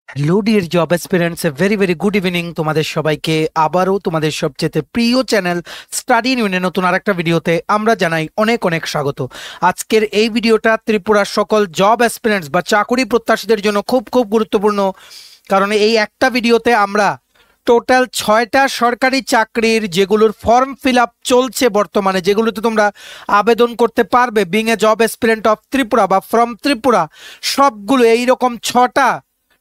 Hello dear job aspirants, a very very good evening তোমাদের সবাইকে। আবারও তোমাদের সবচেয়ে প্রিয় চ্যানেল স্টাডি ইউনিয়নের নতুন আরেকটা ভিডিওতে আমরা জানাই অনেক অনেক স্বাগত। আজকের এই ভিডিওটা ত্রিপুরার সকল জব অ্যাসপিরেন্টস বা চাকরি প্রত্যাশীদের জন্য খুব খুব গুরুত্বপূর্ণ, কারণ এই একটা ভিডিওতে আমরা টোটাল 6টা সরকারি চাকরির যেগুলোর ফর্ম ফিল আপ চলছে বর্তমানে, যেগুলোতে তোমরা আবেদন করতে পারবে being a job aspirant of Tripura বা ফ্রম ত্রিপুরা, সবগুলো এইরকম 6টা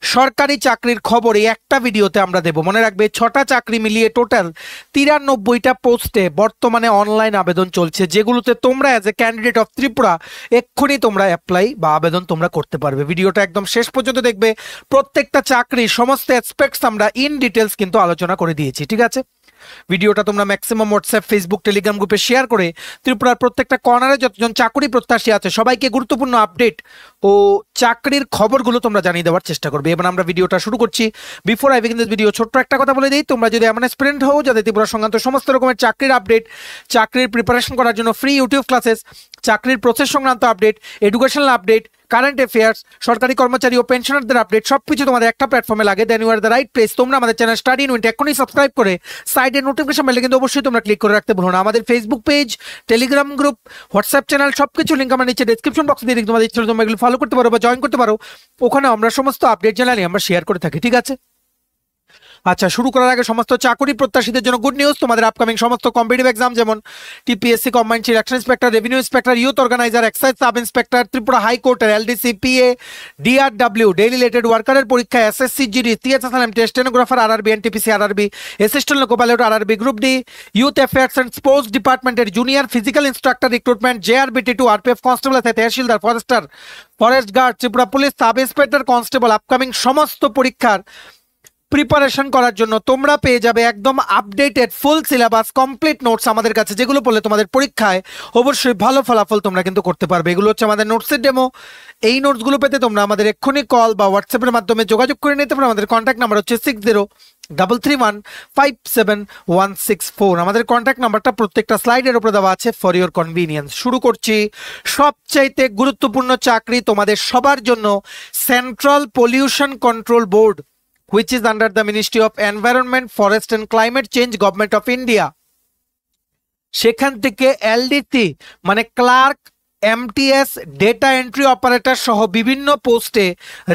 সরকারি চাকরির খবর এই একটা ভিডিওতে আমরা দেব। মনে রাখবে 6টা চাকরি মিলিয়ে টোটাল 93টা পোস্টে বর্তমানে অনলাইন আবেদন চলছে, যেগুলোতে তোমরা as a candidate of Tripura এক্ষুনি তোমরা অ্যাপ্লাই বা আবেদন তোমরা করতে পারবে। ভিডিওটা একদম শেষ পর্যন্ত দেখবে, প্রত্যেকটা চাকরির সমস্ত অ্যাসপেক্টস আমরা ইন ডিটেলস কিন্তু আলোচনা করে দিয়েছি, ঠিক আছে? ভিডিওটা তোমরা ম্যাক্সিমাম হোয়াটসঅ্যাপ, ফেসবুক, টেলিগ্রাম গ্রুপে শেয়ার করে ত্রিপুরার প্রত্যেকটা কর্নারে যতজন চাকরি প্রত্যাশী আছে সবাইকে গুরুত্বপূর্ণ আপডেট ও চাকরির খবরগুলো তোমরা জানিয়ে দেওয়ার চেষ্টা করবে। এবার আমরা ভিডিওটা শুরু করছি। Before I begin this video, ছোট্ট একটা কথা বলে দিই, তোমরা যদি এমন স্টুডেন্ট হও যাদের ত্রিপুরা সংক্রান্ত সমস্ত রকমের চাকরির আপডেট, চাকরির প্রিপারেশন করার জন্য ফ্রি ইউটিউব ক্লাসেস, চাকরির প্রসেস সংক্রান্ত update, educational update, current affairs, সরকারি কর্মচারী ও পেনশনারদের আপডেট সবকিছু তোমাদের একটা প্ল্যাটফর্মে লাগে, then you are the right place. তোমরা আমাদের চ্যানেল স্টাডি ইউনিট এখনই সাবস্ক্রাইব করে সাইডে নোটিফিকেশন বেলটা কিন্তু অবশ্যই তোমরা ক্লিক করে রাখতে ভুলো না। আমাদের Facebook page, Telegram group, WhatsApp channel সবকিছু লিঙ্ক আমার নিচে ডেসক্রিপশন বক্সে দিয়ে দিই। তোমাদের ইচ্ছে হলে তোমরা এগুলো ফলো করতে পারো বা জয়েন করতে পারো, ওখানে আমরা সমস্ত আপডেট জানালি আমরা শেয়ার করে থাকি, ঠিক আছে? আচ্ছা, শুরু করার আগে সমস্ত চাকরি প্রত্যাশীদের জন্য গুড নিউজ। তোমাদের আপকামিং সমস্ত কম্পিটিটিভ এক্সাম যেমন TPSC, combined selection inspector, revenue inspector, youth organiser, excise sub inspector, Tripura হাইকোর্টের LDC, PA, DRW, daily related ওয়ার্কারের পরীক্ষা, SSC, GD, CSSLM, stenographer, RRB, NTPC, RRB, assistant loco pilot, RRB, group D, youth affairs and sports ডিপার্টমেন্টের junior physical instructor recruitment, জেআরবিটি2, RPF constable আছে, tehsildar, forester, forest guard, Tripura police sub inspector constable, upcoming সমস্ত পরীক্ষার preparation করার জন্য তোমরা পেয়ে যাবে একদম updated full syllabus, complete notes আমাদের কাছে, যেগুলো পড়লে তোমাদের পরীক্ষায় অবশ্যই ভালো ফলাফল তোমরা কিন্তু করতে পারবে। এগুলো হচ্ছে আমাদের নোটসের ডেমো। এই নোটসগুলো পেতে তোমরা আমাদের এক্ষুনি কল বা হোয়াটসঅ্যাপের মাধ্যমে যোগাযোগ করে নিতে পারো। আমাদের কন্ট্যাক্ট নাম্বার হচ্ছে 6033157164। আমাদের কন্ট্যাক্ট নাম্বারটা প্রত্যেকটা স্লাইডের উপরে দেওয়া আছে ফর ইওর কনভিনিয়েন্স। শুরু করছি সবচাইতে গুরুত্বপূর্ণ চাকরি তোমাদের সবার জন্য, central pollution control board, which is under the Ministry of Environment, Forest and Climate Change, Government of India। সেখান থেকে এলডিসি মানে clerk, MTS, data entry operator সহ বিভিন্ন পোস্টে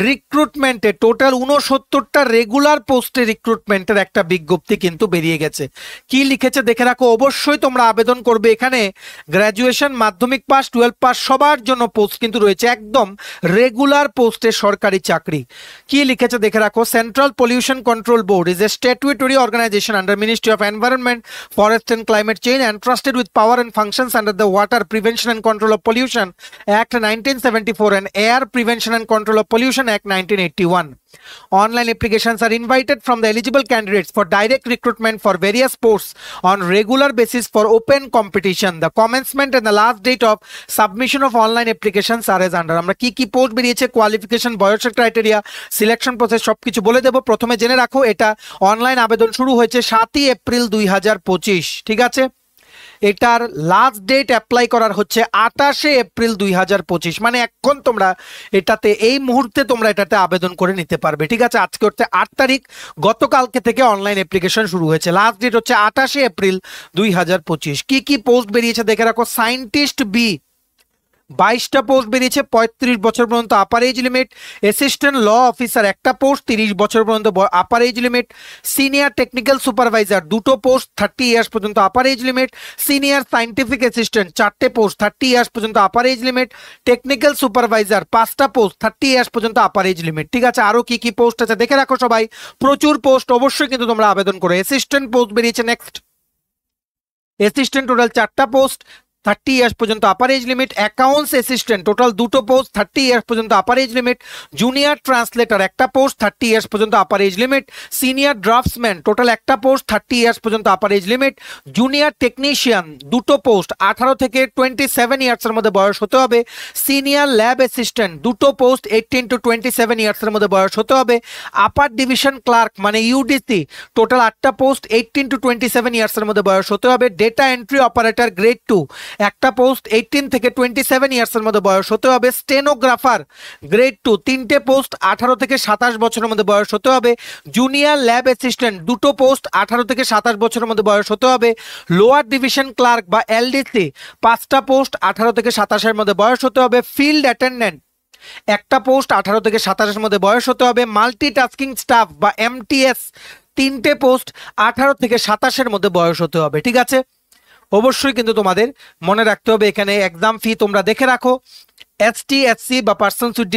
রিক্রুটমেন্টে টোটাল 69টা রেগুলার পোস্টে রিক্রুটমেন্টের একটা বিজ্ঞপ্তি কিন্তু বেরিয়ে গেছে। কি লিখেছে দেখে রাখো, অবশ্যই তোমরা আবেদন করবে। এখানে গ্র্যাজুয়েশন, মাধ্যমিক পাস, 12 পাস সবার জন্য পোস্ট কিন্তু রয়েছে, একদম রেগুলার পোস্টে সরকারি চাকরি। কি লিখেছে দেখে রাখো, central pollution control board is a statutory organisation under ministry of environment, forest and climate change entrusted with power and functions under the Water Prevention and Control of Pollution Act 1974 and Air Prevention and Control of Pollution Act 1981. Online applications are invited from the eligible candidates for direct recruitment for various posts on regular basis for open competition. The commencement and the last date of submission of online applications are as under. আমরা কি কি post বেরিয়েছে, qualification, বয়সের criteria, selection process সবকিছু বলে দেব। প্রথমে জেনে রাখো, এটা অনলাইন আবেদন শুরু হয়েছে 7ই এপ্রিল 2025, ঠিক আছে? এটার লাস্ট ডেট অ্যাপ্লাই করার হচ্ছে 28শে এপ্রিল 2025, মানে এখন তোমরা এটাতে এই মুহূর্তে তোমরা এটাতে আবেদন করে নিতে পারবে, ঠিক আছে? আজকে হচ্ছে 8 তারিখ, গতকালকে থেকে অনলাইন অ্যাপ্লিকেশন শুরু হয়েছে, লাস্ট ডেট হচ্ছে 28শে এপ্রিল 2025। কি কি পোস্ট বেরিয়েছে দেখে রাখো, সায়েন্টিস্ট বি 22টা পোস্ট বেরিয়েছে, 35 বছর পর্যন্ত upper age limit. Assistant law officer একটা পোস্ট, 30 বছর পর্যন্ত upper age limit. Senior technical supervisor 2টো পোস্ট, 30 ইয়ার্স পর্যন্ত upper age limit. Senior scientific assistant 4টে পোস্ট, 30 ইয়ার্স পর্যন্ত upper age limit. Technical supervisor 5টা পোস্ট, 30 ইয়ার্স পর্যন্ত আপার এজ লিমিট, ঠিক আছে? আরো কি কি পোস্ট আছে দেখে রাখো সবাই, প্রচুর পোস্ট, অবশ্যই কিন্তু তোমরা আবেদন করো। অ্যাসিস্ট্যান্ট পোস্ট বেরিয়েছে নেক্সট, অ্যাসিস্ট্যান্ট টোটাল 4টা পোস্ট, 30 ইয়ার্স পর্যন্ত upper age limit. Accounts assistant total 2টো পোস্ট, 30 ইয়ার্স পর্যন্ত upper age limit. Junior translator একটা পোস্ট, 30 ইয়ার্স পর্যন্ত upper age limit. Senior draftsman total একটা পোস্ট, 30 ইয়ার্স পর্যন্ত upper age limit. Junior technician 2টো post, 18 থেকে 27 ইয়ার্সের মধ্যে বয়স হতে হবে। সিনিয়র ল্যাব অ্যাসিস্ট্যান্ট 2টো পোস্ট, 18 to 27 ইয়ার্সের মধ্যে বয়স হতে হবে। আপার ডিভিশন ক্লার্ক মানে ইউডিসি টোটাল 8টা পোস্ট, 18 to 27 ইয়ার্সের মধ্যে বয়স হতে হবে। ডেটা এন্ট্রি অপারেটর গ্রেড 2 একটা পোস্ট 18 থেকে 27 ইয়ার্সের মধ্যে বয়স হতে হবে। স্টেনোগ্রাফার গ্রেড 2 তিনটে পোস্ট 18 থেকে 27 বছরের মধ্যে বয়স হতে হবে। জুনিয়র ল্যাব অ্যাসিস্ট্যান্ট দুটো পোস্ট 18 থেকে 27 বছরের মধ্যে বয়স হতে হবে। লোয়ার ডিভিশন ক্লার্ক বা এলডিসি 5টা পোস্ট 18 থেকে 27-এর মধ্যে বয়স হতে হবে। ফিল্ড অ্যাটেন্ডেন্ট একটা পোস্ট 18 থেকে 27-এর মধ্যে বয়স হতে হবে। মাল্টিটাস্কিং স্টাফ বা এমটিএস তিনটে পোস্ট 18 থেকে 27-এর মধ্যে বয়স হতে হবে। ঠিক আছে, অবশ্যই কিন্তু তোমাদের মনে রাখতে হবে এখানে এক্সাম ফি তোমরা দেখে রাখো। এসটি এসসি বা পার্সনস উইথ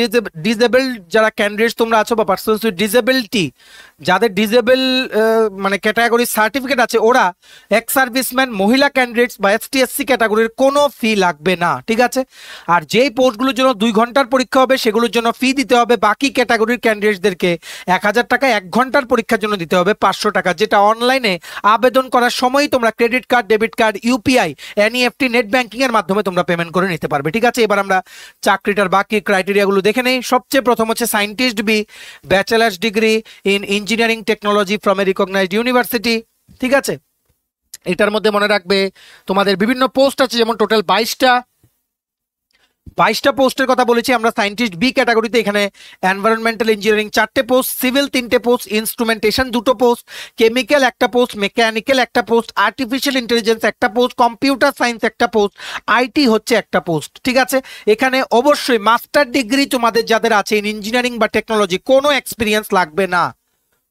ডিসেবলড যারা ক্যান্ডিডেটস তোমরা আছো বা পার্সনস উইথ ডিসেবিলিটি যাদের ডিসেবল মানে ক্যাটাগরি সার্টিফিকেট আছে ওরা এক্স সার্ভিসম্যান মহিলা ক্যান্ডিডেটস বা এসটি এসসি ক্যাটাগরির কোনো ফি লাগবে না। ঠিক আছে, আর যেই পোস্টগুলোর জন্য 2 ঘন্টার পরীক্ষা হবে সেগুলোর জন্য ফি দিতে হবে। বাকি ক্যাটাগরির ক্যান্ডিডেটসদেরকে 1000 টাকা 1 ঘন্টার পরীক্ষার জন্য দিতে হবে 500 টাকা, যেটা অনলাইনে আবেদন করার সময়ই তোমরা credit card, debit card, UPI, NEFT, net banking এর মাধ্যমে তোমরা পেমেন্ট করে নিতে পারবে। ঠিক আছে, এবার আমরা চাকরিটার বাকি ক্রাইটেরিয়াগুলো দেখে নেই। সবচেয়ে প্রথম হচ্ছে scientist B, bachelor's degree in engineering technology from a recognised university. ঠিক আছে, এটার মধ্যে মনে রাখবে তোমাদের বিভিন্ন পোস্ট আছে, যেমন টোটাল 22টা পোস্টের কথা বলেছি আমরা সায়েন্টিস্ট বি ক্যাটাগরিতে। এখানে এনভায়রনমেন্টাল ইঞ্জিনিয়ারিং 4টে পোস্ট, সিভিল 3টে পোস্ট, ইনস্ট্রুমেন্টেশন 2টো পোস্ট, কেমিক্যাল 1টা পোস্ট, মেকানিক্যাল 1টা পোস্ট, আর্টিফিশিয়াল ইন্টেলিজেন্স 1টা পোস্ট, কম্পিউটার সায়েন্স 1টা পোস্ট, আইটি হচ্ছে 1টা পোস্ট। ঠিক আছে, এখানে অবশ্যই মাস্টার ডিগ্রি তোমাদের যাদের আছে ইন ইঞ্জিনিয়ারিং বা টেকনোলজি কোনো এক্সপিরিয়েন্স লাগবে না,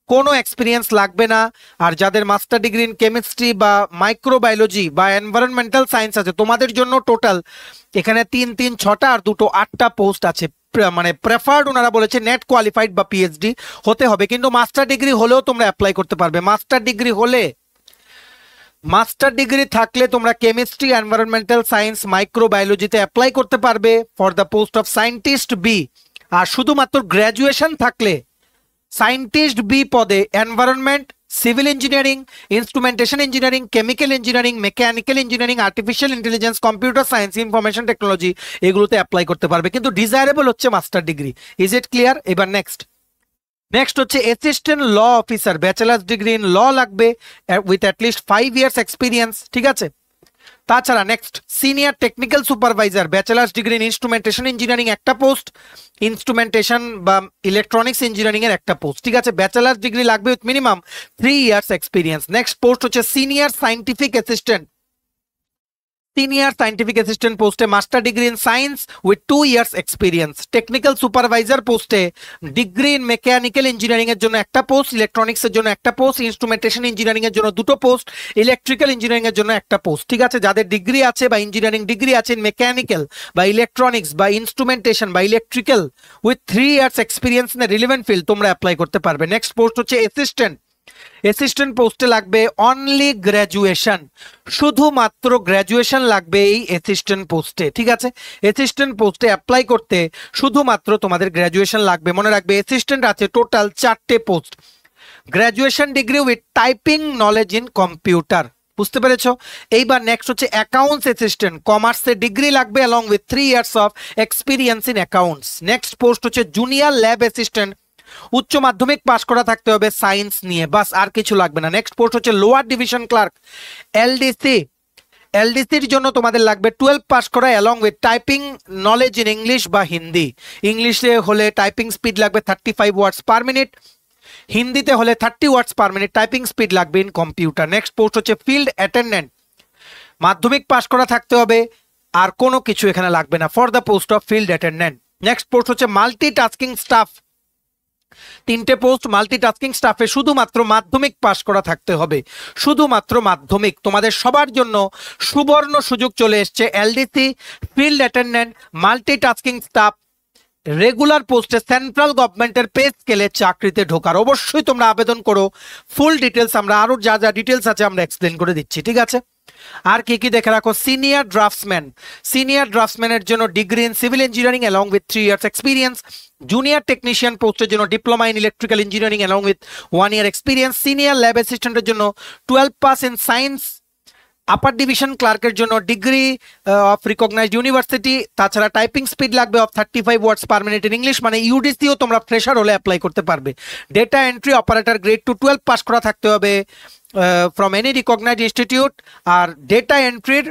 কোনো এক্সপিরিয়েন্স লাগবে না। আর যাদের মাস্টার ডিগ্রি ইন কেমিস্ট্রি বা মাইক্রোবায়োলজি বা এনভায়রনমেন্টাল সায়েন্স আছে তোমাদের জন্য টোটাল এখানে 3 3 6টা আর 2টো 8টা পোস্ট আছে। মানে প্রেফার্ড ওনারা বলেছে নেট কোয়ালিফাইড বা পিএইচডি হতে হবে, কিন্তু মাস্টার ডিগ্রি হলেও তোমরা অ্যাপ্লাই করতে পারবে। মাস্টার ডিগ্রি থাকলে তোমরা কেমিস্ট্রি, এনভায়রনমেন্টাল সায়েন্স, মাইক্রোবায়োলজিতে অ্যাপ্লাই করতে পারবে for the post of scientist B. আর শুধুমাত্র গ্র্যাজুয়েশন থাকলে সায়েন্টিস্ট বি পদে environment, civil engineering, instrumentation engineering, chemical engineering, mechanical engineering, artificial intelligence, computer science, information technology এগুলোতে অ্যাপ্লাই করতে পারবে, কিন্তু ডিজায়ারেবল হচ্ছে master degree. Is it clear? এবার নেক্সট হচ্ছে assistant law officer, bachelor's degree in law লাগবে with at least 5 years experience. ঠিক আছে, তাছাড়া next senior technical supervisor, bachelor's degree in instrumentation engineering 1টা পোস্ট, ইনস্ট্রুমেন্টেশন বা ইলেকট্রনিক্স ইঞ্জিনিয়ারিং এর 1টা পোস্ট। ঠিক আছে, ব্যাচেলার্স ডিগ্রি লাগবে with minimum 3 years experience. Next post হচ্ছে senior scientific assistant, senior scientific assistant পোস্টে master degree in science with 2 years experience. Technical supervisor পোস্টে ডিগ্রি ইন মেকানিক্যাল ইঞ্জিনিয়ারিং এর জন্য 1টা পোস্ট, ইলেকট্রনিক্স এর জন্য 1টা পোস্ট, ইনস্ট্রুমেন্টেশন ইঞ্জিনিয়ারিং এর জন্য 2টো পোস্ট, ইলেকট্রিক্যাল ইঞ্জিনিয়ারিং এর জন্য 1টা পোস্ট। ঠিক আছে, যাদের ডিগ্রি আছে বা ইঞ্জিনিয়ারিং ডিগ্রি আছে মেকানিক্যাল বা ইলেকট্রনিক্স বা ইনস্ট্রুমেন্টেশন বা electrical with 3 years experience in relevant field তোমরা অ্যাপ্লাই করতে পারবে। নেক্সট পোস্ট হচ্ছে অ্যাসিস্ট্যান্ট পোস্টে লাগবে অনলি গ্র্যাজুয়েশন, শুধুমাত্র গ্র্যাজুয়েশন লাগবে এই অ্যাসিস্ট্যান্ট পোস্টে। ঠিক আছে, অ্যাসিস্ট্যান্ট পোস্টে অ্যাপ্লাই করতে শুধুমাত্র তোমাদের গ্র্যাজুয়েশন লাগবে। মনে রাখবে অ্যাসিস্ট্যান্ট আছে টোটাল 4টে post, graduation degree with typing knowledge in computer. বুঝতে পেরেছো? এইবার নেক্সট হচ্ছে অ্যাকাউন্টস অ্যাসিস্ট্যান্ট, কমার্সে ডিগ্রি লাগবে along with 3 years of experience in accounts. Next post হচ্ছে জুনিয়র ল্যাব অ্যাসিস্ট্যান্ট, উচ্চ মাধ্যমিক পাস করা থাকতে হবে সায়েন্স নিয়ে, বাস আর কিছু লাগবে না। নেক্সট পোস্ট হচ্ছে লোয়ার ডিভিশন ক্লার্ক এলডিসির জন্য তোমাদের লাগবে 12 পাস করা along with typing knowledge in English বা হিন্দি। ইংলিশে হলে টাইপিং স্পিড লাগবে 35 ওয়ার্ডস পার মিনিট, হিন্দিতে হলে 30 ওয়ার্ডস পার মিনিট টাইপিং স্পিড লাগবে ইন কম্পিউটার। নেক্সট পোস্ট হচ্ছে ফিল্ড অ্যাটেন্ডেন্ট, মাধ্যমিক পাস করা থাকতে হবে, আর কোনো কিছু এখানে লাগবে না for the post of field attendant. Next post হচ্ছে মাল্টিটাস্কিং স্টাফ, 3টে পোস্ট মাল্টিটাস্কিং স্টাফে শুধুমাত্র মাধ্যমিক পাস করা থাকতে হবে, শুধুমাত্র মাধ্যমিক। তোমাদের সবার জন্য সুবর্ণ সুযোগ চলে এসছে, LDC, field attendant, multitasking staff, regular পোস্টে সেন্ট্রাল গভর্নমেন্টের পে স্কেলে চাকরিতে ঢোকার। অবশ্যই তোমরা আবেদন করো, ফুল ডিটেলস আমরা আরো যা যা ডিটেলস আছে আমরা এক্সপ্লেন করে দিচ্ছি। ঠিক আছে, আর কি দেখে রাখো, সিনিয়র ড্রাফটসম্যানের জন্য degree in civil engineering along with 3 years experience, junior technician পোস্টের জন্য diploma in electrical engineering along with 1 year experience, senior lab অ্যাসিস্ট্যান্টের জন্য 12 pass in science, upper division ক্লার্কের জন্য ডিগ্রি অফ রিকগনাইজড ইউনিভার্সিটি, তাছাড়া টাইপিং স্পিড লাগবে of 35 words per minute in English, মানে ইউডিসিও তোমরা ফ্রেশার হলে অ্যাপ্লাই করতে পারবে। Data entry operator grade 2 12 pass করা থাকতে হবে ফ্রম এনি রিকগনাইজড ইনস্টিটিউট, আর ডেটা এন্ট্রির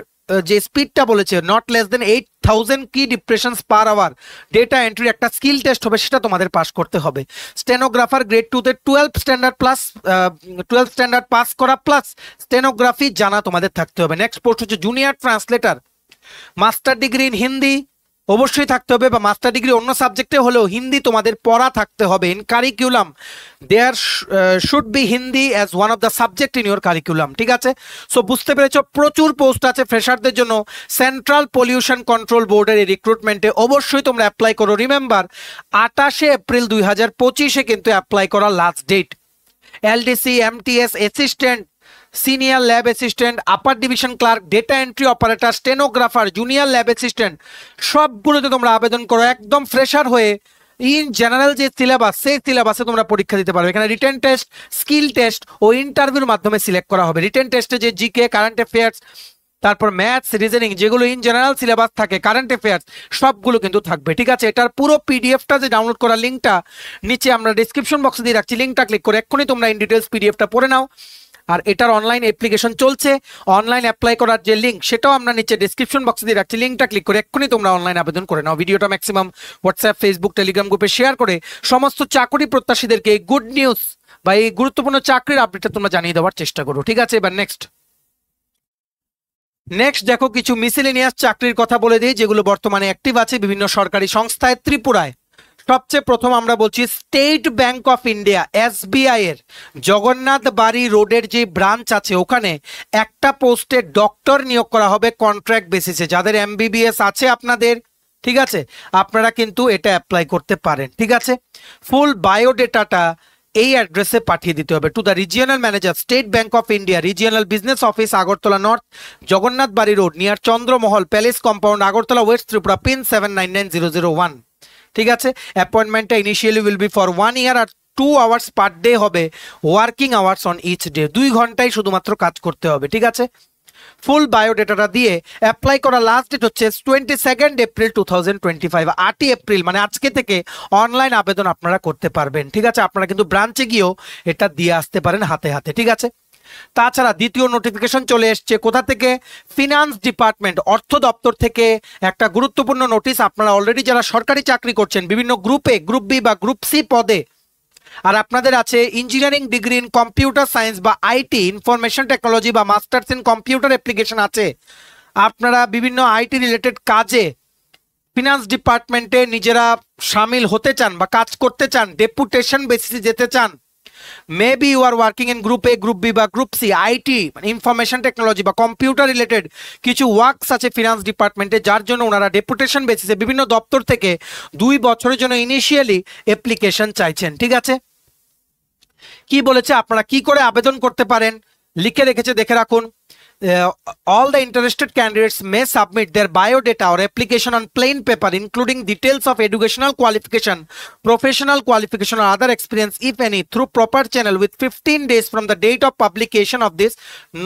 যে স্পিডটা বলেছে not less than 8000 key depressions per hour data entry একটা স্কিল টেস্ট হবে, সেটা তোমাদের পাস করতে হবে। স্টেনোগ্রাফার গ্রেড 2 তে 12 স্ট্যান্ডার্ড পাস করা প্লাস স্টেনোগ্রাফি জানা তোমাদের থাকতে হবে। নেক্সট পোস্ট হচ্ছে junior translator, master degree in Hindi অবশ্যই থাকতে হবে, বা মাস্টার ডিগ্রি অন্য সাবজেক্টে হলেও হিন্দি তোমাদের পড়া থাকতে হবে। In curriculum there should be Hindi as one of the subject in your curriculum. ঠিক আছে, সো বুঝতে পেরেছো প্রচুর পোস্ট আছে ফ্রেশারদের জন্য। সেন্ট্রাল পলিউশন কন্ট্রোল বোর্ডের এই রিক্রুটমেন্টে অবশ্যই তোমরা অ্যাপ্লাই করো। রিমেম্বার 28 এপ্রিল 2025 কিন্তু অ্যাপ্লাই করার last date. LDC, MTS assistant, senior lab assistant, upper division clerk, data entry operator, stenographer, junior lab assistant সবগুলোতে তোমরা আবেদন করো একদম ফ্রেশার হয়ে। ইন জেনারেল যে সিলেবাস সেই সিলেবাসে তোমরা পরীক্ষা দিতে পারবে। এখানে রিটেন টেস্ট, স্কিল টেস্ট ও ইন্টারভিউর মাধ্যমে সিলেক্ট করা হবে। রিটেন টেস্টে যে জিকে, কারেন্ট অ্যাফেয়ার্স, তারপর ম্যাথস, রিজনিং যেগুলো ইন জেনারেল সিলেবাস থাকে, কারেন্ট অ্যাফেয়ার্স সবগুলো কিন্তু থাকবে। ঠিক আছে, এটার পুরো পিডিএফটা যে ডাউনলোড করার লিঙ্কটা নিচে আমরা ডিসক্রিপশন বক্সে দিয়ে রাখছি, লিঙ্কটা ক্লিক করে এক্ষুনি তোমরা ইন ডিটেলস পিডিএফটা পড়ে নাও। আর এটার অনলাইন অ্যাপ্লিকেশন চলছে, অনলাইন অ্যাপ্লাই করার যে লিঙ্ক সেটাও আমরা নিচে ডিসক্রিপশন বক্সে দিয়ে রাখছি, লিঙ্কটা ক্লিক করে এক্ষুনি তোমরা অনলাইন আবেদন করে নাও। ভিডিওটা ম্যাক্সিমাম হোয়াটসঅ্যাপ, ফেসবুক, টেলিগ্রাম গ্রুপে শেয়ার করে সমস্ত চাকরি প্রত্যাশীদেরকে এই গুড নিউজ বা এই গুরুত্বপূর্ণ চাকরির আপডেটটা তোমরা জানিয়ে দেওয়ার চেষ্টা করো। ঠিক আছে, এবার নেক্সট দেখো কিছু মিসেলেনিয়াস চাকরির কথা বলে দিই যেগুলো বর্তমানে অ্যাক্টিভ আছে বিভিন্ন সরকারি সংস্থায় ত্রিপুরায়। সবচেয়ে প্রথম আমরা বলছি state bank of India SBI এর জগন্নাথ বাড়ি রোডের যে ব্রাঞ্চ আছে ওখানে একটা পোস্টে ডক্টর নিয়োগ করা হবে কন্ট্রাক্ট বেসিসে। যাদের এমবিবিএস আছে আপনাদের, ঠিক আছে, আপনারা কিন্তু এটা অ্যাপ্লাই করতে পারেন। ঠিক আছে, ফুল বায়োডেটাটা এই অ্যাড্রেসে পাঠিয়ে দিতে হবে to the regional manager, state bank of India, regional business office, Agartala north, Jagannath Bari road near Chandramahal palace compound, Agartala west Tripura, pin 799001। ঠিক আছে, অ্যাপয়েন্টমেন্টটা initially will be for 1 year আর 2 আওয়ার্স পার ডে হবে, working hours on each day, 2 ঘন্টায় শুধুমাত্র কাজ করতে হবে। ঠিক আছে, ফুল বায়োডেটাটা দিয়ে অ্যাপ্লাই করা লাস্ট ডেট হচ্ছে 22 এপ্রিল 2025, 8 এপ্রিল মানে আজকে থেকে অনলাইন আবেদন আপনারা করতে পারবেন। ঠিক আছে, আপনারা কিন্তু ব্রাঞ্চে গিয়েও এটা দিয়ে আসতে পারেন হাতে হাতে। ঠিক আছে, তাছাড়া দ্বিতীয় নোটিফিকেশন চলে এসছে কোথা থেকে? ফিনান্স ডিপার্টমেন্ট, অর্থ দপ্তর থেকে একটা গুরুত্বপূর্ণ নোটিশ। আপনারা অলরেডি যারা সরকারি চাকরি করছেন বিভিন্ন গ্রুপে, গ্রুপ বি বা গ্রুপ সি পদে, আর আপনাদের আছে engineering degree in computer science বা আইটি, ইনফরমেশন টেকনোলজি বা মাস্টার্স ইন কম্পিউটার অ্যাপ্লিকেশন আছে, আপনারা বিভিন্ন আইটি রিলেটেড কাজে ফিনান্স ডিপার্টমেন্টে নিজেরা সামিল হতে চান বা কাজ করতে চান, ডেপুটেশন বেসিসে যেতে চান, maybe you are working in group A, group B বা group C, IT information technology বা কম্পিউটার রিলেটেড কিছু ওয়ার্কস আছে ফিনান্স ডিপার্টমেন্টে, যার জন্য ওনারা ডেপুটেশন বেসিসে বিভিন্ন দপ্তর থেকে 2 বছরের জন্য ইনিশিয়ালি অ্যাপ্লিকেশন চাইছেন। ঠিক আছে, কি বলেছে আপনারা কি করে আবেদন করতে পারেন লিখে রেখেছে, দেখে রাখুন। All the interested candidates may submit their biodata or application on plain paper including details of educational qualification, professional qualification or other experience if any through proper channel with 15 days from the date of publication of this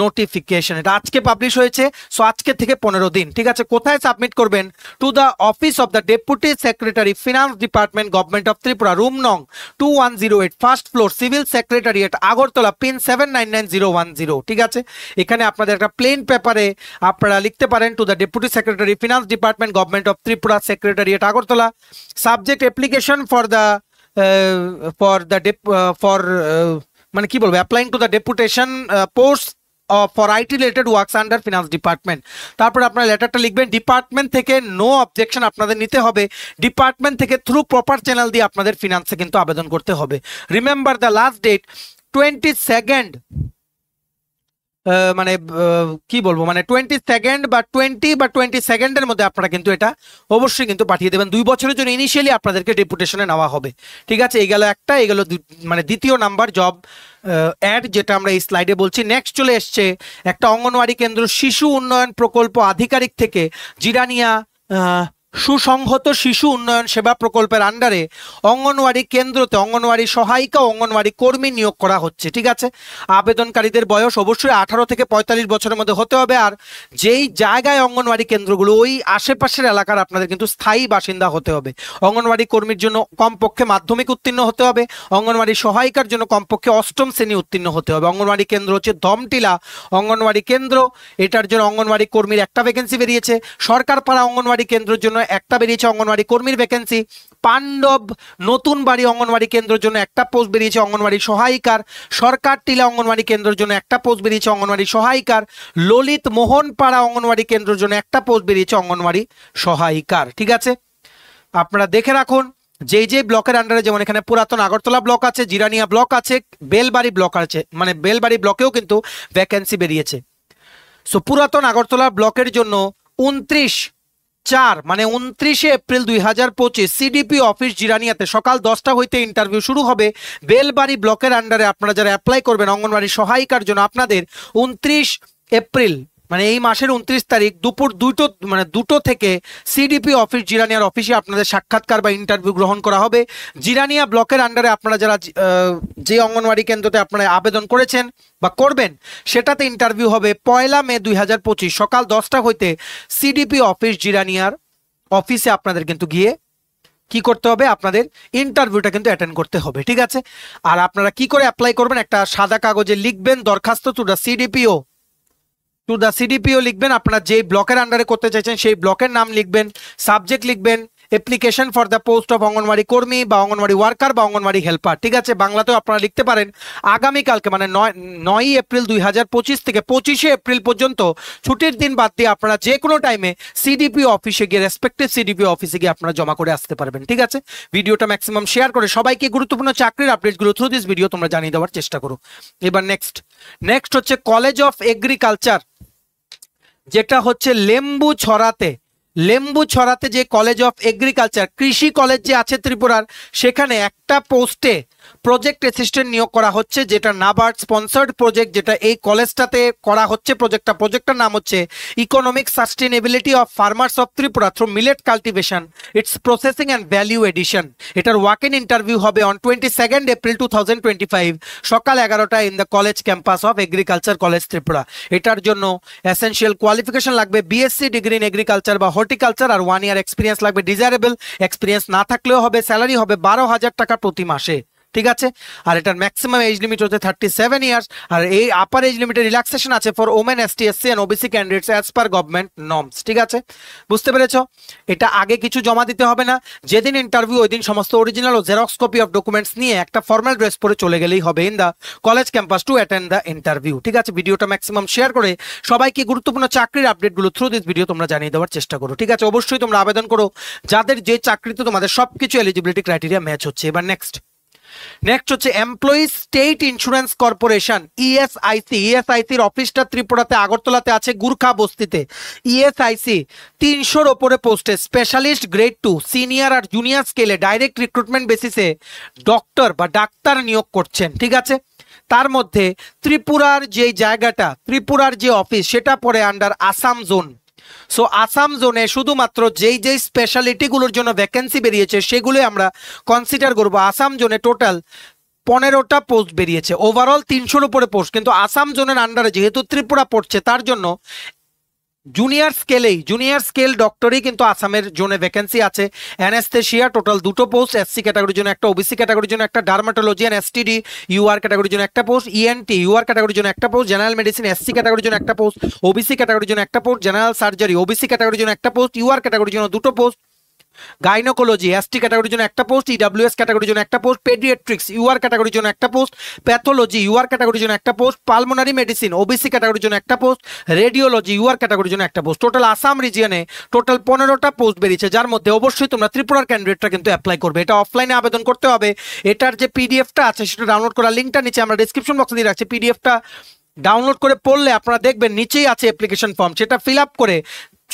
notification. এটা আজকে publish হয়েছে, so আজকে থেকে 15 দিন। ঠিক আছে, কোথায় submit করবেন? To the office of the deputy secretary finance department government of Tripura, room নং 2108, first floor, civil secretariat, Agartala, pin 799010। ঠিক আছে, এখানে আপনাদের একটা প্লেন পেপারে আপনারা লিখতে পারেন to the deputy secretary finance department government of Tripura, secretariat Agartala, subject application for মানে কি বলবো, applying to the deputation post for IT related works under finance department. তারপরে আপনারা লেটারটা লিখবেন ডিপার্টমেন্ট থেকে নো অবজেকশন আপনাদের নিতে হবে, ডিপার্টমেন্ট থেকে থ্রু প্রপার চ্যানেল দিয়ে আপনাদের ফিনান্সে কিন্তু আবেদন করতে হবে। রিমেম্বার দ্য লাস্ট ডেট 22 মানে কি বলবো, মানে 22 বা 20 বা 22 মধ্যে আপনারা কিন্তু এটা অবশ্যই কিন্তু পাঠিয়ে দেবেন। 2 বছরের জন্য ইনিশিয়ালি আপনাদেরকে ডেপুটেশনে নেওয়া হবে। ঠিক আছে, এই গেল একটা, এই গেল মানে দ্বিতীয় নাম্বার জব অ্যাড যেটা আমরা এই স্লাইডে বলছি। নেক্সট চলে এসছে একটা অঙ্গনওয়াড়ি কেন্দ্র শিশু উন্নয়ন প্রকল্প আধিকারিক থেকে জিরানিয়া সুসংহত শিশু উন্নয়ন সেবা প্রকল্পের আন্ডারে অঙ্গনওয়াড়ি কেন্দ্রতে অঙ্গনওয়াড়ি সহায়িকা ও অঙ্গনওয়াড়ি কর্মী নিয়োগ করা হচ্ছে। ঠিক আছে, আবেদনকারীদের বয়স অবশ্যই 18 থেকে 45 বছরের মধ্যে হতে হবে। আর যেই জায়গায় অঙ্গনওয়াড়ি কেন্দ্রগুলো ওই আশেপাশের এলাকার আপনাদের কিন্তু স্থায়ী বাসিন্দা হতে হবে। অঙ্গনওয়াড়ি কর্মীর জন্য কমপক্ষে মাধ্যমিক উত্তীর্ণ হতে হবে, অঙ্গনওয়াড়ি সহায়িকার জন্য কমপক্ষে 8ম শ্রেণী উত্তীর্ণ হতে হবে। অঙ্গনওয়াড়ি কেন্দ্র হচ্ছে ধমটিলা অঙ্গনওয়াড়ি কেন্দ্র, এটার জন্য অঙ্গনওয়াড়ি কর্মীর একটা ভ্যাকেন্সি বেরিয়েছে। সরকারপাড়া অঙ্গনওয়াড়ি কেন্দ্রের জন্য একটা বেরিয়েছে অঙ্গনওয়াড়ি কর্মীর ভ্যাকেন্সি। পাণ্ডব নতুন বাড়ি অঙ্গনওয়াড়ি কেন্দ্রের জন্য একটা পোস্ট বেরিয়েছে অঙ্গনওয়াড়ি সহায়িকার। সরকার টিলা অঙ্গনওয়াড়ি কেন্দ্রের জন্য একটা পোস্ট বেরিয়েছে অঙ্গনওয়াড়ি সহায়িকার। ললিত মোহনপাড়া অঙ্গনওয়াড়ি কেন্দ্রের জন্য একটা পোস্ট বেরিয়েছে অঙ্গনওয়াড়ি সহায়িকার। ঠিক আছে, আপনারা দেখে রাখুন যে যে ব্লকের আন্ডারে, যেমন এখানে পুরাতন আগরতলা ব্লক আছে, জিরানিয়া ব্লক আছে, বেলবাড়ি ব্লক আছে, মানে বেলবাড়ি ব্লকেও কিন্তু ভ্যাকেন্সি বেরিয়েছে। সো পুরাতন আগরতলা ব্লকের জন্য 29/4 মানে 29 এপ্রিল 2025 সিডিপি অফিস জিরানিয়াতে সকাল 10টা হইতে ইন্টারভিউ শুরু হবে। বেলবাড়ি ব্লকের আন্ডারে আপনারা যারা অ্যাপ্লাই করবেন অঙ্গনওয়াড়ি সহায়িকার জন্য, আপনাদের 29 এপ্রিল মানে এই মাসের 29 তারিখ দুপুর 2টো থেকে সিডিপি অফিস জিরানিয়ার অফিসে আপনাদের সাক্ষাৎকার বা ইন্টারভিউ গ্রহণ করা হবে। জিরানিয়া ব্লকের আন্ডারে আপনারা যারা যে অঙ্গনওয়াড়ি কেন্দ্রতে আপনারা আবেদন করেছেন বা করবেন সেটাতে ইন্টারভিউ হবে 1 মে 2025 সকাল 10টা হইতে সিডিপি অফিস জিরানিয়ার অফিসে আপনাদের কিন্তু গিয়ে কি করতে হবে, আপনাদের ইন্টারভিউটা কিন্তু অ্যাটেন্ড করতে হবে। ঠিক আছে, আর আপনারা কি করে অ্যাপ্লাই করবেন, একটা সাদা কাগজে লিখবেন দরখাস্ত টু দ্য সিডিপিও লিখবেন। আপনারা যেই ব্লকের আন্ডারে করতে চাইছেন সেই ব্লকের নাম লিখবেন, সাবজেক্ট লিখবেন application for the post of anganwadi কর্মী বা অঙ্গনওয়াড়ি ওয়ার্কার বা অঙ্গনওয়াড়ি হেল্পার। ঠিক আছে, বাংলাতেও আপনারা লিখতে পারেন। আগামীকালকে মানে 9 এপ্রিল 2025 থেকে 25 এপ্রিল পর্যন্ত ছুটির দিন বাদ দিয়ে আপনারা যে কোনো টাইমে সিডিপি অফিসে গিয়ে রেসপেক্টিভ সিডিপি অফিসে গিয়ে আপনারা জমা করে আসতে পারবেন। ঠিক আছে, ভিডিওটা ম্যাক্সিমাম শেয়ার করে সবাইকে গুরুত্বপূর্ণ চাকরির আপডেটগুলো থ্রু দিস ভিডিও তোমরা জানিয়ে দেওয়ার চেষ্টা করো। এবার নেক্সট হচ্ছে কলেজ অফ এগ্রিকালচার, যেটা হচ্ছে লেম্বু ছড়াতে যে কলেজ অফ এগ্রিকালচার কৃষি কলেজ যে আছে ত্রিপুরার, সেখানে একটা পোস্টে প্রজেক্ট অ্যাসিস্ট্যান্ট নিয়োগ করা হচ্ছে, যেটা নাবার্ড স্পন্সর্ড প্রজেক্ট, যেটা এই কলেজটাতে করা হচ্ছে। প্রজেক্টটার নাম হচ্ছে economic sustainability of farmers of Tripura through millet cultivation, its processing and value addition. এটার ওয়াক ইন ইন্টারভিউ হবে অন 22 এপ্রিল 2025 সকাল 11টায় in the college campus of agriculture college Tripura. এটার জন্য এসেনশিয়াল কোয়ালিফিকেশন লাগবে বিএসসি ডিগ্রি ইন এগ্রিকালচার বা horticulture, আর 1 year experience লাগবে। ডিজায়ারেবল এক্সপিরিয়েন্স না থাকলেও হবে। স্যালারি হবে 12,000 টাকা প্রতি মাসে। ঠিক আছে, আর এটার ম্যাক্সিমাম এজ লিমিট হচ্ছে 37 ইয়ার্স, আর এই আপার এজ লিমিটে রিল্যাক্সেশন আছে for women, ST, SC and OBC candidates as per government norms. ঠিক আছে, বুঝতে পেরেছো? এটা আগে কিছু জমা দিতে হবে না, যেদিন ইন্টারভিউ ওই দিন সমস্ত অরিজিনাল ও জেরক্স কপি অফ ডকুমেন্টস নিয়ে একটা ফর্মাল ড্রেস পরে চলে গেলেই হবে in the college campus to attend the interview. ঠিক আছে, ভিডিওটা ম্যাক্সিমাম শেয়ার করে সবাইকে গুরুত্বপূর্ণ চাকরির আপডেটগুলো থ্রু দিস ভিডিও তোমরা জানিয়ে দেওয়ার চেষ্টা করো। ঠিক আছে, অবশ্যই তোমরা আবেদন করো যাদের যে চাকরিতে তোমাদের সবকিছু এলিজিবিলিটি ক্রাইটেরিয়া ম্যাচ হচ্ছে। এবার নেক্সট হচ্ছে এমপ্লয়ি স্টেট ইন্স্যুরেন্স কর্পোরেশন ইএসআইসির অফিসটা ত্রিপুরাতে আগরতলাতে আছে গুর্খা বস্তিতে। ইএসআইসি 300-র ওপরে পোস্টে স্পেশালিস্ট গ্রেড 2 সিনিয়র আর জুনিয়র স্কেলে ডাইরেক্ট রিক্রুটমেন্ট বেসিসে ডাক্তার নিয়োগ করছেন। ঠিক আছে, তার মধ্যে ত্রিপুরার যে অফিস সেটা পড়ে under Assam zone. So Assam জোনে শুধুমাত্র যেই স্পেশালিটিগুলোর জন্য ভ্যাকেন্সি বেরিয়েছে সেগুলো আমরা কনসিডার করব। আসাম জোনে টোটাল 15টা পোস্ট বেরিয়েছে, ওভারঅল 300-র উপরে পোস্ট, কিন্তু আসাম জোনের আন্ডারে যেহেতু ত্রিপুরা পড়ছে তার জন্য জুনিয়র স্কেল ডক্টরই কিন্তু আসামের জোনে ভ্যাকেন্সি আছে। অ্যানেস্থেশিয়া টোটাল 2টো পোস্ট, এসসি ক্যাটাগরির জন্য একটা, ওবিসি ক্যাটাগরির জন্য একটা, ডার্মাটোলজি এন্ড এসটিডি ইউআর ক্যাটাগরির জন্য একটা পোস্ট, ইএনটি ইউআর ক্যাটাগরির জন্য একটা পোস্ট, জেনারেল মেডিসিন এসসি ক্যাটাগরির জন্য একটা পোস্ট, ওবিসি ক্যাটাগরির জন্য একটা পোস্ট, জেনারেল সার্জারি ওবিসি ক্যাটাগরির জন্য একটা পোস্ট, ইউআর ক্যাটাগরির জন্য 2টো পোস্ট, গাইনোকোলজি এসটি ক্যাটাগরির জন্য একটা পোস্ট, ইডব্লিউএস ক্যাটাগরির জন্য একটা পোস্ট, পেডিয়াট্রিক্স ইউআর ক্যাটাগরির জন্য একটা পোস্ট, প্যাথোলজি ইউআর ক্যাটাগরির জন্য একটা পোস্ট, পালমোনারি মেডিসিন ওবিসি ক্যাটাগরির জন্য একটা পোস্ট, রেডিওলজি ইউআর ক্যাটাগরির জন্য একটা পোস্ট। টোটাল আসাম রিজিয়নে টোটাল 15টা পোস্ট বেরিয়েছে, যার মধ্যে অবশ্যই তোমরা ত্রিপুরার ক্যান্ডিডেটরা কিন্তু অ্যাপ্লাই করবে। এটা অফলাইনে আবেদন করতে হবে। এটার যে পিডিএফটা আছে সেটা ডাউনলোড করার লিঙ্কটা নিচে আমরা ডেসক্রিপশন বক্সে দিয়ে রাখছি। পিডিএফটা ডাউনলোড করে পড়লে আপনারা দেখবেন নিচেই আছে অ্যাপ্লিকেশন ফর্ম, সেটা ফিল আপ করে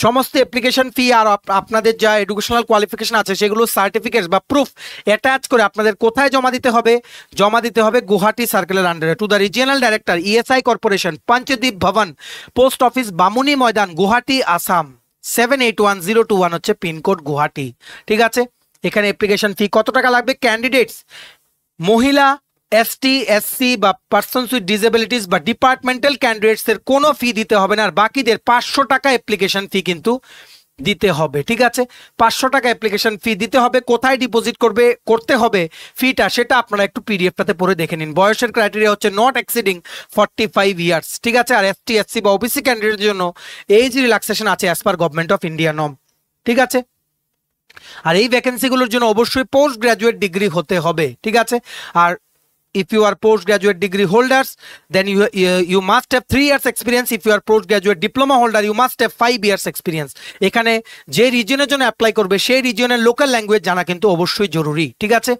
সমস্ত অ্যাপ্লিকেশন ফি আর আপনাদের যা এডুকেশনাল কোয়ালিফিকেশন আছে সেগুলো সার্টিফিকেট বা প্রুফ অ্যাটাচ করে আপনাদের কোথায় জমা দিতে হবে গুয়াহাটি সার্কেলের আন্ডারে to the regional director ESI corporation Panchadwip Bhavan post office Bamuni Maidan Guwahati Assam. 78101 হচ্ছে পিনকোড গুয়াহাটি। ঠিক আছে, এখানে অ্যাপ্লিকেশন ফি কত টাকা লাগবে? ক্যান্ডিডেটস মহিলা, এসটি, এসসি বা পার্সনস উইথ ডিসেবিলিটিস বা ডিপার্টমেন্টাল ক্যান্ডিডেটসের কোনো ফি দিতে হবে না, আর বাকিদের 500 টাকা অ্যাপ্লিকেশন ফি কিন্তু দিতে হবে। ঠিক আছে, 500 টাকা অ্যাপ্লিকেশন ফি দিতে হবে। কোথায় ডিপোজিট করতে হবে ফিটা, সেটা আপনারা একটু পিডিএফটাতে পড়ে দেখে নিন। বয়সের ক্রাইটেরিয়া হচ্ছে নট এক্সিডিং 45 ইয়ার্স। ঠিক আছে, আর এসটি, এসসি বা ওবিসি ক্যান্ডিডেটের জন্য এজ রিল্যাক্সেশন আছে as per government of India norm. ঠিক আছে, আর এই ভ্যাকেন্সিগুলোর জন্য অবশ্যই পোস্ট গ্রাজুয়েট ডিগ্রি হতে হবে। ঠিক আছে, আর if you are postgraduate degree holders, then you must have 3 years experience. If you are postgraduate diploma holder, you must have 5 years experience. এখানে যে রিজনের জন্য অ্যাপ্লাই করবে সেই রিজনের লোকাল ল্যাঙ্গুয়েজ জানা কিন্তু অবশ্যই জরুরি। ঠিক আছে,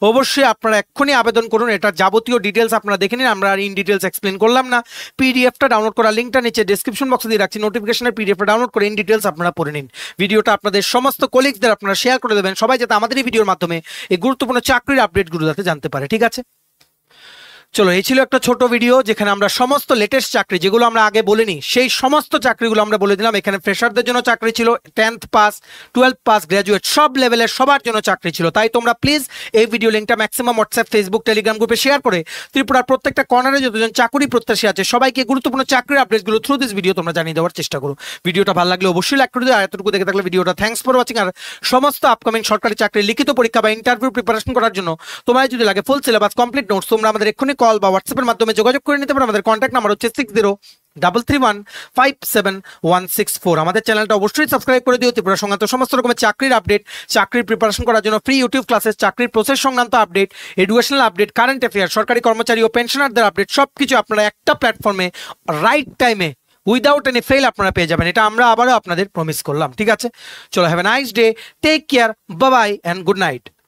অবশ্যই আপনারা এক্ষুনি আবেদন করুন। এটা যাবতীয় ডিটেলস আপনারা দেখে নিন, আমরা আর ইন ডিটেলস এক্সপ্লেন করলাম না। পিডিএফটা ডাউনলোড করার লিঙ্কটা নিচে ডেসক্রিপশন বক্সে দিয়ে রাখছি, নোটিফিকেশনের পিডিএফটা ডাউনলোড করে ইন ডিটেলস আপনারা পড়ে নিন। ভিডিওটা আপনাদের সমস্ত কলিগসদের আপনারা শেয়ার করে দেবেন, সবাই যাতে আমাদের এই ভিডিওর মাধ্যমে এই গুরুত্বপূর্ণ চাকরির আপডেটগুলো যাতে জানতে পারে। ঠিক আছে, চলো, এই ছিল একটা ছোট ভিডিও যেখানে আমরা সমস্ত লেটেস্ট চাকরি যেগুলো আমরা আগে বলিনি সেই সমস্ত চাকরিগুলো আমরা বলে দিলাম। এখানে ফ্রেশারদের জন্য চাকরি ছিল, 10th pass, 12th pass, graduate সব লেভেলের সবার জন্য চাকরি ছিল। তাই তোমরা প্লিজ এই ভিডিও লিঙ্কটা ম্যাক্সিমাম হোয়াটসঅ্যাপ, ফেসবুক, টেলিগ্রাম গ্রুপে শেয়ার করে ত্রিপুরার প্রত্যেকটা কর্নারে যতজন চাকরি প্রত্যাশী আছে সবাইকে গুরুত্বপূর্ণ চাকরির আপডেটগুলো থ্রু দিস ভিডিও তোমরা জানিয়ে দেওয়ার চেষ্টা করো। ভিডিওটা ভালো লাগলে অবশ্যই লাইক করে দিও, আর এতটুকু দেখে থাকলে ভিডিওটা থ্যাঙ্কস ফর ওয়াচিং। আর সমস্ত আপকামিং সরকারি চাকরির লিখিত পরীক্ষা বা ইন্টারভিউ প্রিপারেশন করার জন্য তোমার যদি লাগে ফুল সিলেবাস কমপ্লিট নোটস, তোমরা আমাদের এক্ষুনি কল বা হোয়াটসঅ্যাপের মাধ্যমে যোগাযোগ করে নিতে পারো। আমাদের কন্ট্যাক্ট নাম্বার হচ্ছে 6033157164। আমাদের চ্যানেলটা অবশ্যই সাবস্ক্রাইব করে দিও। ত্রিপুরা সংক্রান্ত সমস্ত রকমের চাকরির আপডেট, চাকরির প্রিপারেশন করার জন্য ফ্রি ইউটিউব ক্লাসেস, চাকরির প্রসেস সংক্রান্ত update, educational update, current affair, সরকারি কর্মচারী ও পেনশনারদের আপডেট সবকিছু আপনারা একটা প্ল্যাটফর্মে রাইট টাইমে উইদাউট এনি ফেল আপনারা পেয়ে যাবেন। এটা আমরা আবারও আপনাদের প্রমিস করলাম। ঠিক আছে, চলো, have a nice day, take care, bye bye and good night.